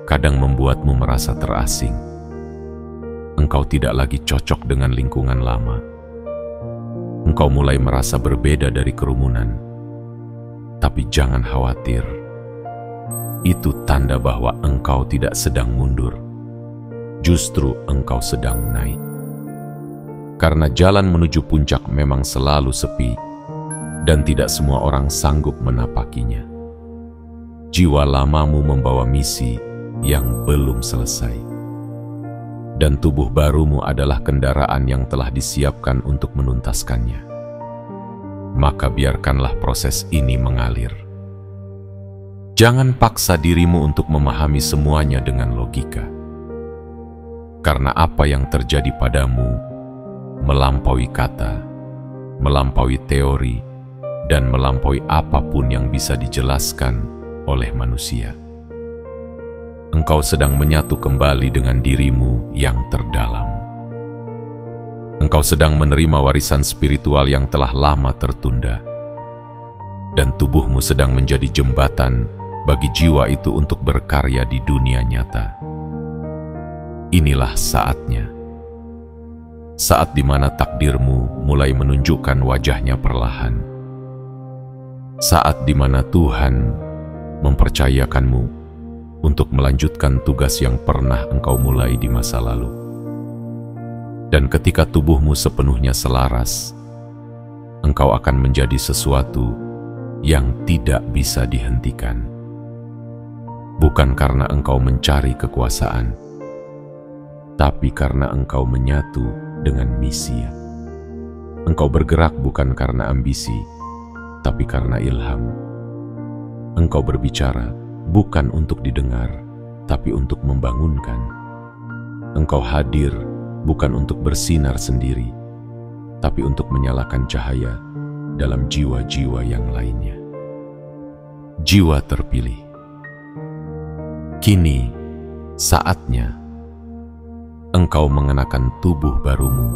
kadang membuatmu merasa terasing. Engkau tidak lagi cocok dengan lingkungan lama. Engkau mulai merasa berbeda dari kerumunan. Tapi jangan khawatir. Itu tanda bahwa engkau tidak sedang mundur. Justru engkau sedang naik. Karena jalan menuju puncak memang selalu sepi, dan tidak semua orang sanggup menapakinya. Jiwa lamamu membawa misi yang belum selesai. Dan tubuh barumu adalah kendaraan yang telah disiapkan untuk menuntaskannya. Maka biarkanlah proses ini mengalir. Jangan paksa dirimu untuk memahami semuanya dengan logika. Karena apa yang terjadi padamu melampaui kata, melampaui teori, dan melampaui apapun yang bisa dijelaskan oleh manusia. Engkau sedang menyatu kembali dengan dirimu yang terdalam. Engkau sedang menerima warisan spiritual yang telah lama tertunda. Dan tubuhmu sedang menjadi jembatan bagi jiwa itu untuk berkarya di dunia nyata. Inilah saatnya. Saat di mana takdirmu mulai menunjukkan wajahnya perlahan. Saat di mana Tuhan mempercayakanmu untuk melanjutkan tugas yang pernah engkau mulai di masa lalu. Dan ketika tubuhmu sepenuhnya selaras, engkau akan menjadi sesuatu yang tidak bisa dihentikan. Bukan karena engkau mencari kekuasaan, tapi karena engkau menyatu dengan misi. Engkau bergerak bukan karena ambisi, tapi karena ilham. Engkau berbicara bukan untuk didengar, tapi untuk membangunkan. Engkau hadir bukan untuk bersinar sendiri, tapi untuk menyalakan cahaya dalam jiwa-jiwa yang lainnya. Jiwa terpilih. Kini saatnya engkau mengenakan tubuh barumu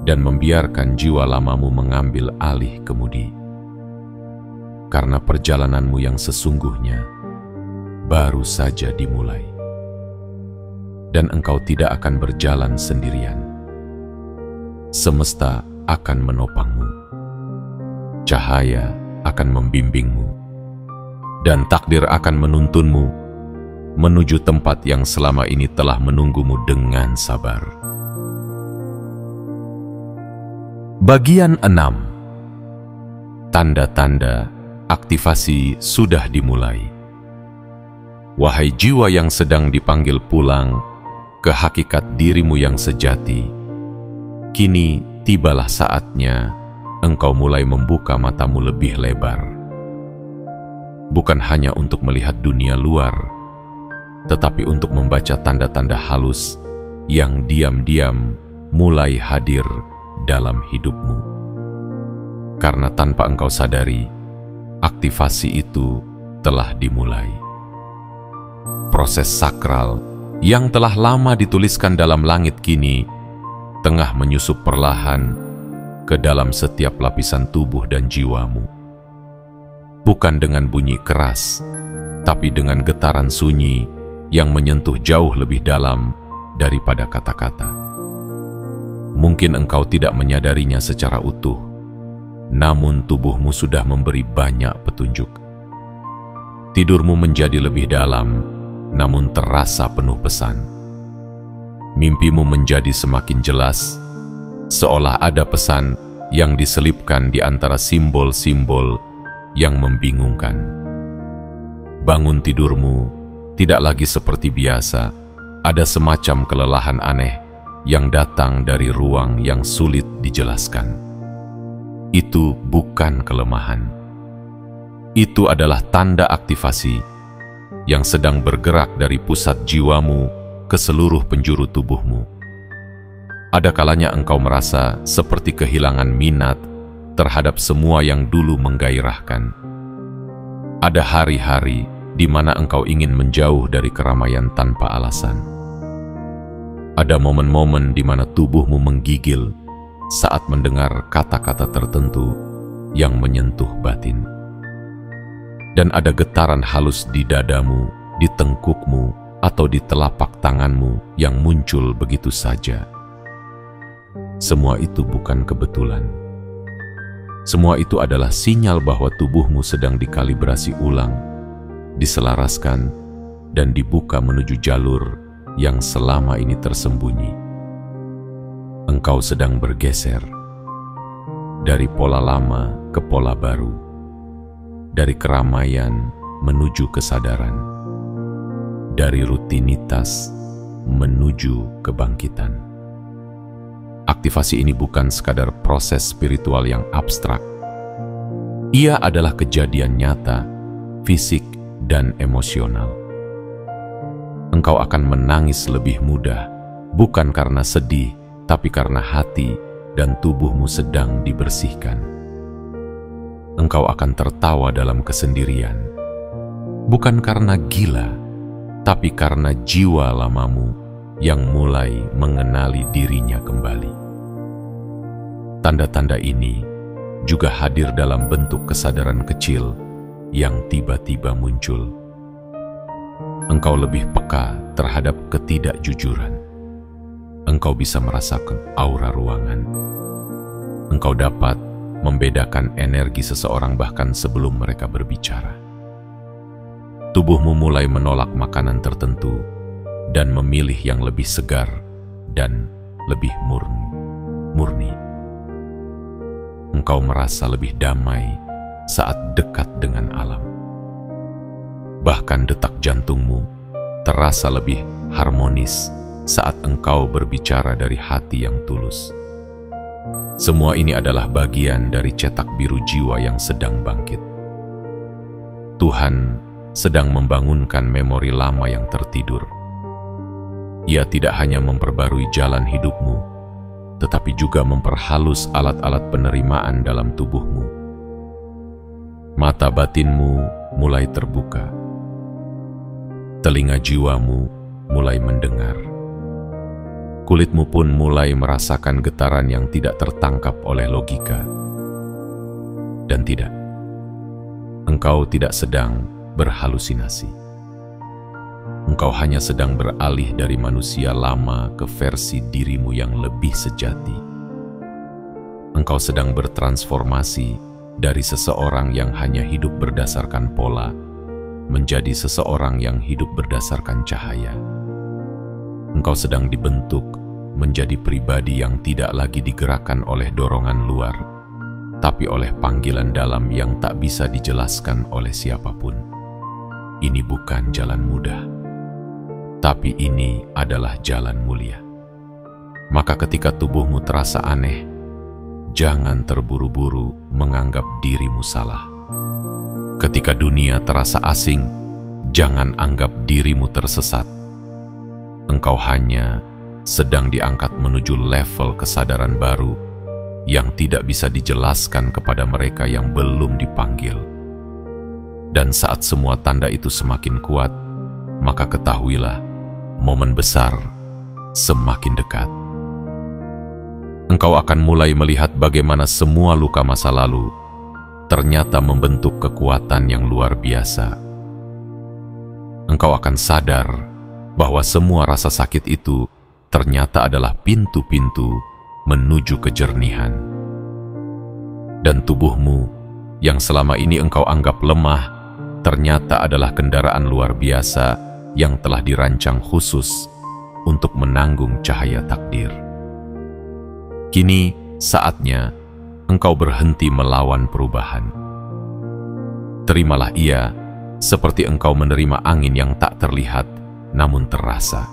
dan membiarkan jiwa lamamu mengambil alih kemudi. Karena perjalananmu yang sesungguhnya baru saja dimulai. Dan engkau tidak akan berjalan sendirian. Semesta akan menopangmu. Cahaya akan membimbingmu. Dan takdir akan menuntunmu menuju tempat yang selama ini telah menunggumu dengan sabar. Bagian 6. Tanda-tanda aktivasi sudah dimulai. Wahai jiwa yang sedang dipanggil pulang ke hakikat dirimu yang sejati, kini tibalah saatnya engkau mulai membuka matamu lebih lebar. Bukan hanya untuk melihat dunia luar, tetapi untuk membaca tanda-tanda halus yang diam-diam mulai hadir dalam hidupmu. Karena tanpa engkau sadari, aktivasi itu telah dimulai. Proses sakral yang telah lama dituliskan dalam langit kini tengah menyusup perlahan ke dalam setiap lapisan tubuh dan jiwamu. Bukan dengan bunyi keras, tapi dengan getaran sunyi yang menyentuh jauh lebih dalam daripada kata-kata. Mungkin engkau tidak menyadarinya secara utuh, namun tubuhmu sudah memberi banyak petunjuk. Tidurmu menjadi lebih dalam, namun terasa penuh pesan. Mimpimu menjadi semakin jelas, seolah ada pesan yang diselipkan di antara simbol-simbol yang membingungkan. Bangun tidurmu tidak lagi seperti biasa, ada semacam kelelahan aneh yang datang dari ruang yang sulit dijelaskan. Itu bukan kelemahan. Itu adalah tanda aktivasi yang sedang bergerak dari pusat jiwamu ke seluruh penjuru tubuhmu. Ada kalanya engkau merasa seperti kehilangan minat terhadap semua yang dulu menggairahkan. Ada hari-hari di mana engkau ingin menjauh dari keramaian tanpa alasan. Ada momen-momen di mana tubuhmu menggigil saat mendengar kata-kata tertentu yang menyentuh batin. Dan ada getaran halus di dadamu, di tengkukmu, atau di telapak tanganmu yang muncul begitu saja. Semua itu bukan kebetulan. Semua itu adalah sinyal bahwa tubuhmu sedang dikalibrasi ulang, diselaraskan, dan dibuka menuju jalur yang selama ini tersembunyi. Engkau sedang bergeser dari pola lama ke pola baru, dari keramaian menuju kesadaran, dari rutinitas menuju kebangkitan. Aktivasi ini bukan sekadar proses spiritual yang abstrak. Ia adalah kejadian nyata, fisik, dan emosional. Engkau akan menangis lebih mudah, bukan karena sedih, tapi karena hati dan tubuhmu sedang dibersihkan. Engkau akan tertawa dalam kesendirian, bukan karena gila, tapi karena jiwa lamamu yang mulai mengenali dirinya kembali. Tanda-tanda ini juga hadir dalam bentuk kesadaran kecil yang tiba-tiba muncul. Engkau lebih peka terhadap ketidakjujuran. Engkau bisa merasakan aura ruangan. Engkau dapat membedakan energi seseorang bahkan sebelum mereka berbicara. Tubuhmu mulai menolak makanan tertentu dan memilih yang lebih segar dan lebih murni. Engkau merasa lebih damai saat dekat dengan alam. Bahkan detak jantungmu terasa lebih harmonis saat engkau berbicara dari hati yang tulus. Semua ini adalah bagian dari cetak biru jiwa yang sedang bangkit. Tuhan sedang membangunkan memori lama yang tertidur. Ia tidak hanya memperbarui jalan hidupmu, tetapi juga memperhalus alat-alat penerimaan dalam tubuhmu. Mata batinmu mulai terbuka, telinga jiwamu mulai mendengar, kulitmu pun mulai merasakan getaran yang tidak tertangkap oleh logika. Dan tidak, engkau tidak sedang berhalusinasi. Engkau hanya sedang beralih dari manusia lama ke versi dirimu yang lebih sejati. Engkau sedang bertransformasi dari seseorang yang hanya hidup berdasarkan pola menjadi seseorang yang hidup berdasarkan cahaya. Engkau sedang dibentuk menjadi pribadi yang tidak lagi digerakkan oleh dorongan luar, tapi oleh panggilan dalam yang tak bisa dijelaskan oleh siapapun. Ini bukan jalan mudah, tapi ini adalah jalan mulia. Maka ketika tubuhmu terasa aneh, jangan terburu-buru menganggap dirimu salah. Ketika dunia terasa asing, jangan anggap dirimu tersesat. Engkau hanya sedang diangkat menuju level kesadaran baru yang tidak bisa dijelaskan kepada mereka yang belum dipanggil. Dan saat semua tanda itu semakin kuat, maka ketahuilah, momen besar semakin dekat. Engkau akan mulai melihat bagaimana semua luka masa lalu ternyata membentuk kekuatan yang luar biasa. Engkau akan sadar bahwa semua rasa sakit itu ternyata adalah pintu-pintu menuju kejernihan. Dan tubuhmu yang selama ini engkau anggap lemah ternyata adalah kendaraan luar biasa yang telah dirancang khusus untuk menanggung cahaya takdir. Kini saatnya engkau berhenti melawan perubahan. Terimalah ia seperti engkau menerima angin yang tak terlihat namun terasa.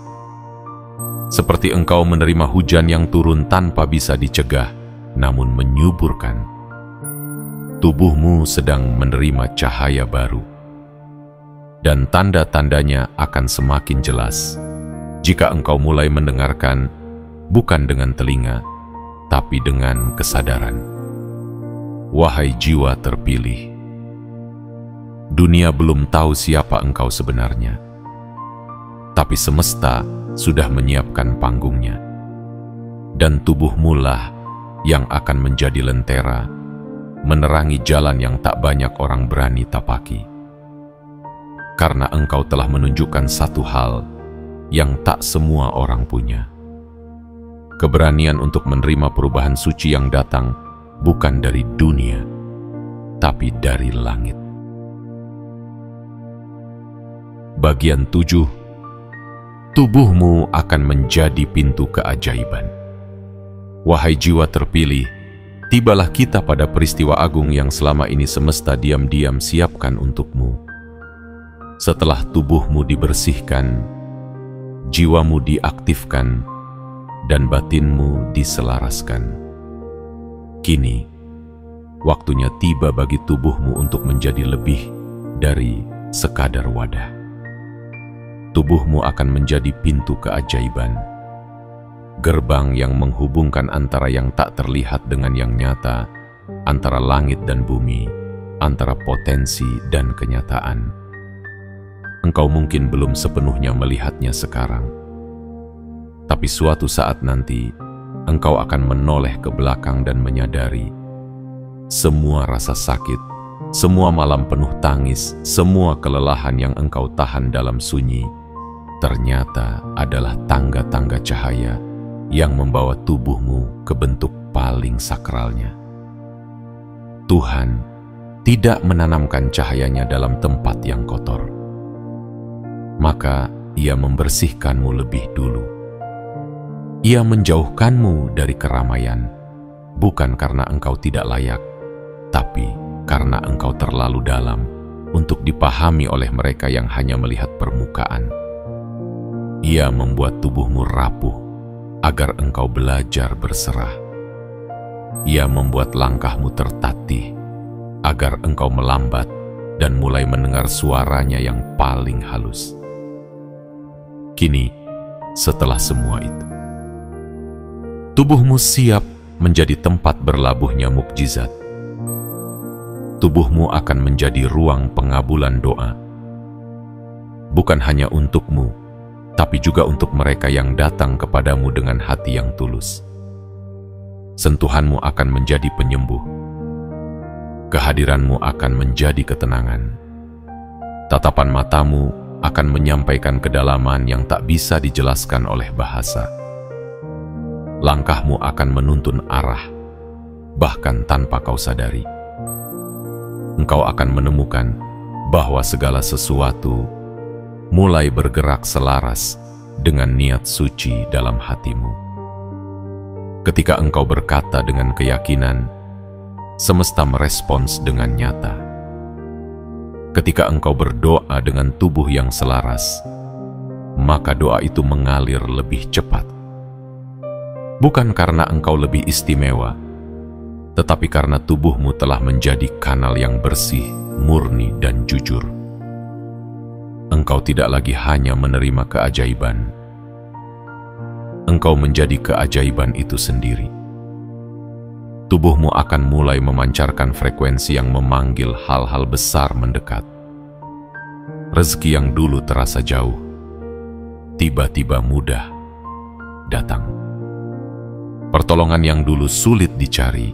Seperti engkau menerima hujan yang turun tanpa bisa dicegah namun menyuburkan. Tubuhmu sedang menerima cahaya baru. Dan tanda-tandanya akan semakin jelas jika engkau mulai mendengarkan bukan dengan telinga, tapi dengan kesadaran. Wahai jiwa terpilih, dunia belum tahu siapa engkau sebenarnya, tapi semesta sudah menyiapkan panggungnya. Dan tubuhmu lah yang akan menjadi lentera, menerangi jalan yang tak banyak orang berani tapaki. Karena engkau telah menunjukkan satu hal yang tak semua orang punya. Keberanian untuk menerima perubahan suci yang datang bukan dari dunia, tapi dari langit. Bagian 7. Tubuhmu akan menjadi pintu keajaiban. Wahai jiwa terpilih, tibalah kita pada peristiwa agung yang selama ini semesta diam-diam siapkan untukmu. Setelah tubuhmu dibersihkan, jiwamu diaktifkan, dan batinmu diselaraskan. Kini, waktunya tiba bagi tubuhmu untuk menjadi lebih dari sekadar wadah. Tubuhmu akan menjadi pintu keajaiban, gerbang yang menghubungkan antara yang tak terlihat dengan yang nyata, antara langit dan bumi, antara potensi dan kenyataan. Engkau mungkin belum sepenuhnya melihatnya sekarang, tapi suatu saat nanti, engkau akan menoleh ke belakang dan menyadari semua rasa sakit, semua malam penuh tangis, semua kelelahan yang engkau tahan dalam sunyi, ternyata adalah tangga-tangga cahaya yang membawa tubuhmu ke bentuk paling sakralnya. Tuhan tidak menanamkan cahayanya dalam tempat yang kotor, maka Ia membersihkanmu lebih dulu. Ia menjauhkanmu dari keramaian, bukan karena engkau tidak layak, tapi karena engkau terlalu dalam untuk dipahami oleh mereka yang hanya melihat permukaan. Ia membuat tubuhmu rapuh agar engkau belajar berserah. Ia membuat langkahmu tertatih agar engkau melambat dan mulai mendengar suaranya yang paling halus. Kini, setelah semua itu. Tubuhmu siap menjadi tempat berlabuhnya mukjizat. Tubuhmu akan menjadi ruang pengabulan doa. Bukan hanya untukmu, tapi juga untuk mereka yang datang kepadamu dengan hati yang tulus. Sentuhanmu akan menjadi penyembuh. Kehadiranmu akan menjadi ketenangan. Tatapan matamu akan menyampaikan kedalaman yang tak bisa dijelaskan oleh bahasa. Langkahmu akan menuntun arah, bahkan tanpa kau sadari. Engkau akan menemukan bahwa segala sesuatu mulai bergerak selaras dengan niat suci dalam hatimu. Ketika engkau berkata dengan keyakinan, semesta merespons dengan nyata. Ketika engkau berdoa dengan tubuh yang selaras, maka doa itu mengalir lebih cepat. Bukan karena engkau lebih istimewa, tetapi karena tubuhmu telah menjadi kanal yang bersih, murni, dan jujur. Engkau tidak lagi hanya menerima keajaiban. Engkau menjadi keajaiban itu sendiri. Tubuhmu akan mulai memancarkan frekuensi yang memanggil hal-hal besar mendekat. Rezeki yang dulu terasa jauh, tiba-tiba mudah datang. Pertolongan yang dulu sulit dicari,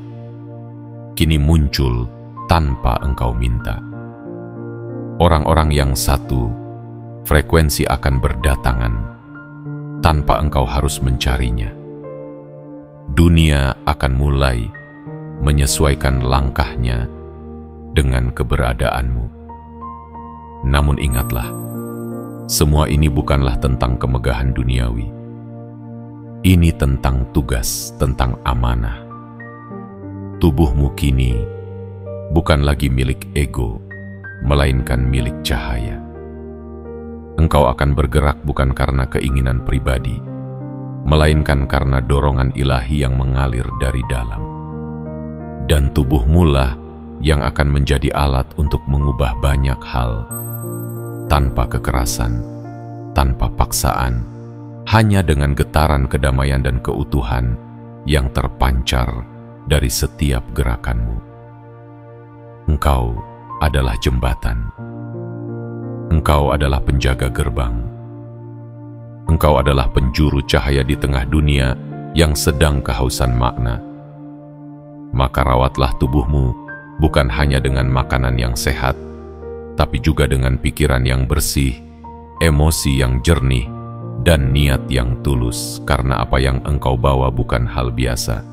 kini muncul tanpa engkau minta. Orang-orang yang satu frekuensi akan berdatangan tanpa engkau harus mencarinya. Dunia akan mulai menyesuaikan langkahnya dengan keberadaanmu. Namun ingatlah, semua ini bukanlah tentang kemegahan duniawi. Ini tentang tugas, tentang amanah. Tubuhmu kini bukan lagi milik ego, melainkan milik cahaya. Engkau akan bergerak bukan karena keinginan pribadi, melainkan karena dorongan ilahi yang mengalir dari dalam. Dan tubuhmu lah yang akan menjadi alat untuk mengubah banyak hal, tanpa kekerasan, tanpa paksaan, hanya dengan getaran kedamaian dan keutuhan yang terpancar dari setiap gerakanmu. Engkau adalah jembatan. Engkau adalah penjaga gerbang. Engkau adalah penjuru cahaya di tengah dunia yang sedang kehausan makna. Maka rawatlah tubuhmu bukan hanya dengan makanan yang sehat, tapi juga dengan pikiran yang bersih, emosi yang jernih, dan niat yang tulus, karena apa yang engkau bawa bukan hal biasa.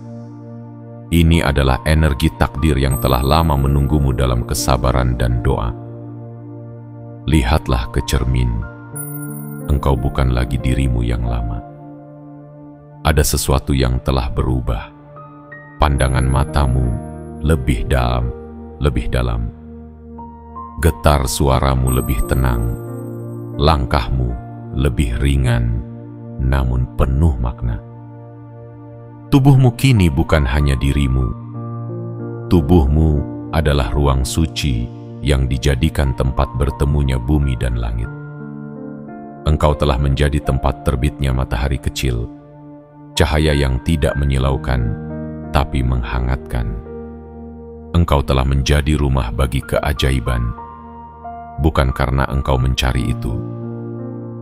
Ini adalah energi takdir yang telah lama menunggumu dalam kesabaran dan doa. Lihatlah ke cermin, engkau bukan lagi dirimu yang lama. Ada sesuatu yang telah berubah. Pandangan matamu lebih dalam, lebih dalam. Getar suaramu lebih tenang. Langkahmu lebih ringan, namun penuh makna. Tubuhmu kini bukan hanya dirimu. Tubuhmu adalah ruang suci yang dijadikan tempat bertemunya bumi dan langit. Engkau telah menjadi tempat terbitnya matahari kecil, cahaya yang tidak menyilaukan, tapi menghangatkan. Engkau telah menjadi rumah bagi keajaiban, bukan karena engkau mencari itu,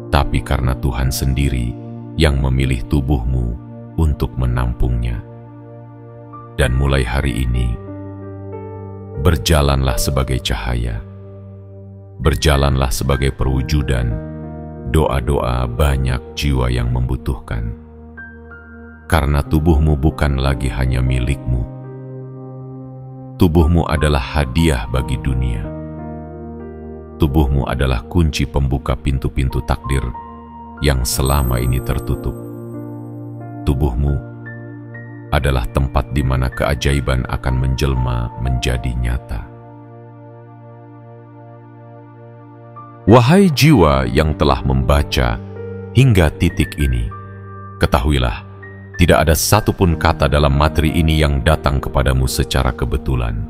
tapi karena Tuhan sendiri yang memilih tubuhmu untuk menampungnya. Dan mulai hari ini, berjalanlah sebagai cahaya, berjalanlah sebagai perwujudan doa-doa banyak jiwa yang membutuhkan. Karena tubuhmu bukan lagi hanya milikmu. Tubuhmu adalah hadiah bagi dunia. Tubuhmu adalah kunci pembuka pintu-pintu takdir yang selama ini tertutup. Tubuhmu adalah tempat di mana keajaiban akan menjelma menjadi nyata. Wahai jiwa yang telah membaca hingga titik ini, ketahuilah, tidak ada satupun kata dalam materi ini yang datang kepadamu secara kebetulan.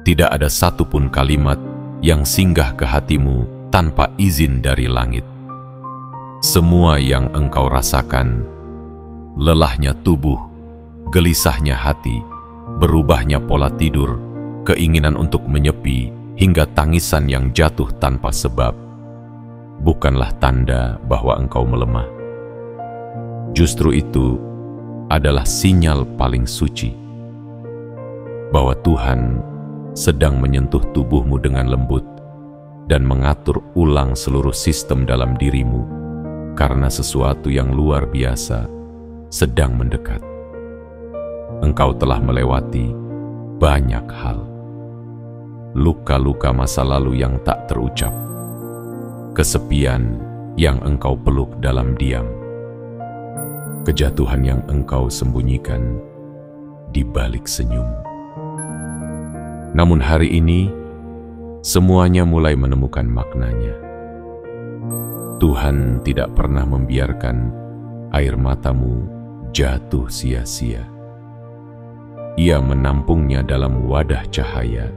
Tidak ada satupun kalimat yang singgah ke hatimu tanpa izin dari langit. Semua yang engkau rasakan, lelahnya tubuh, gelisahnya hati, berubahnya pola tidur, keinginan untuk menyepi, hingga tangisan yang jatuh tanpa sebab, bukanlah tanda bahwa engkau melemah. Justru itu adalah sinyal paling suci bahwa Tuhan sedang menyentuh tubuhmu dengan lembut dan mengatur ulang seluruh sistem dalam dirimu, karena sesuatu yang luar biasa sedang mendekat. Engkau telah melewati banyak hal, luka-luka masa lalu yang tak terucap, kesepian yang engkau peluk dalam diam, kejatuhan yang engkau sembunyikan di balik senyum. Namun hari ini, semuanya mulai menemukan maknanya. Tuhan tidak pernah membiarkan air matamu jatuh sia-sia. Ia menampungnya dalam wadah cahaya,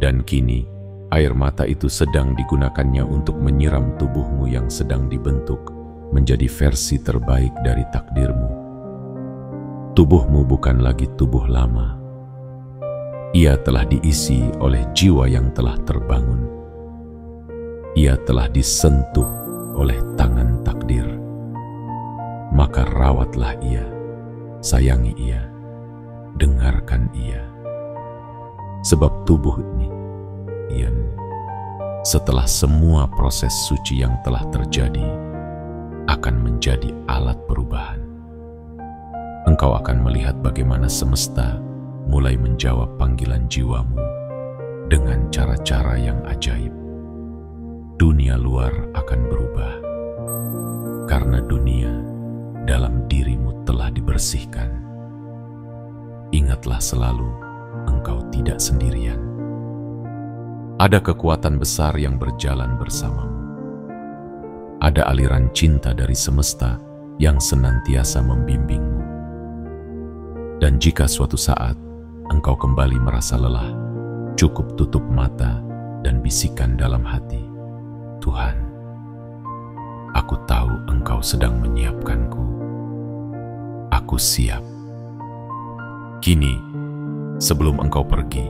dan kini air mata itu sedang digunakannya untuk menyiram tubuhmu yang sedang dibentuk menjadi versi terbaik dari takdirmu. Tubuhmu bukan lagi tubuh lama. Ia telah diisi oleh jiwa yang telah terbangun. Ia telah disentuh oleh tangan takdir. Maka rawatlah ia, sayangi ia, dengarkan ia. Sebab tubuh ini, setelah semua proses suci yang telah terjadi, akan menjadi alat perubahan. Engkau akan melihat bagaimana semesta mulai menjawab panggilan jiwamu dengan cara-cara yang ajaib. Dunia luar akan berubah, karena dunia dalam dirimu telah dibersihkan. Ingatlah selalu, engkau tidak sendirian. Ada kekuatan besar yang berjalan bersamamu. Ada aliran cinta dari semesta yang senantiasa membimbingmu. Dan jika suatu saat engkau kembali merasa lelah, cukup tutup mata dan bisikan dalam hati, Tuhan, aku tahu engkau sedang menyiapkanku. Aku siap. Kini, sebelum engkau pergi,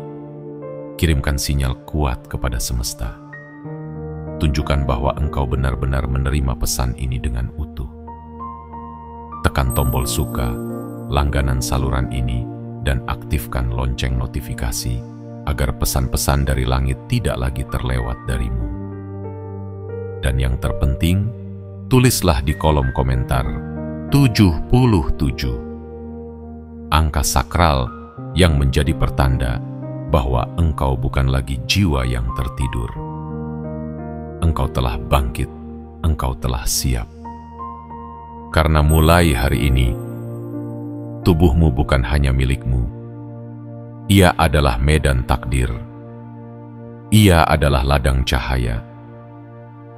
kirimkan sinyal kuat kepada semesta. Tunjukkan bahwa engkau benar-benar menerima pesan ini dengan utuh. Tekan tombol suka, langganan saluran ini, dan aktifkan lonceng notifikasi agar pesan-pesan dari langit tidak lagi terlewat darimu. Dan yang terpenting, tulislah di kolom komentar 77, angka sakral yang menjadi pertanda bahwa engkau bukan lagi jiwa yang tertidur. Engkau telah bangkit, engkau telah siap. Karena mulai hari ini, tubuhmu bukan hanya milikmu. Ia adalah medan takdir. Ia adalah ladang cahaya.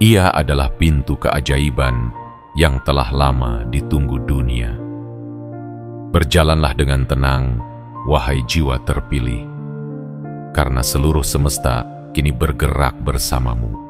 Ia adalah pintu keajaiban yang telah lama ditunggu dunia. Berjalanlah dengan tenang, wahai jiwa terpilih, karena seluruh semesta kini bergerak bersamamu.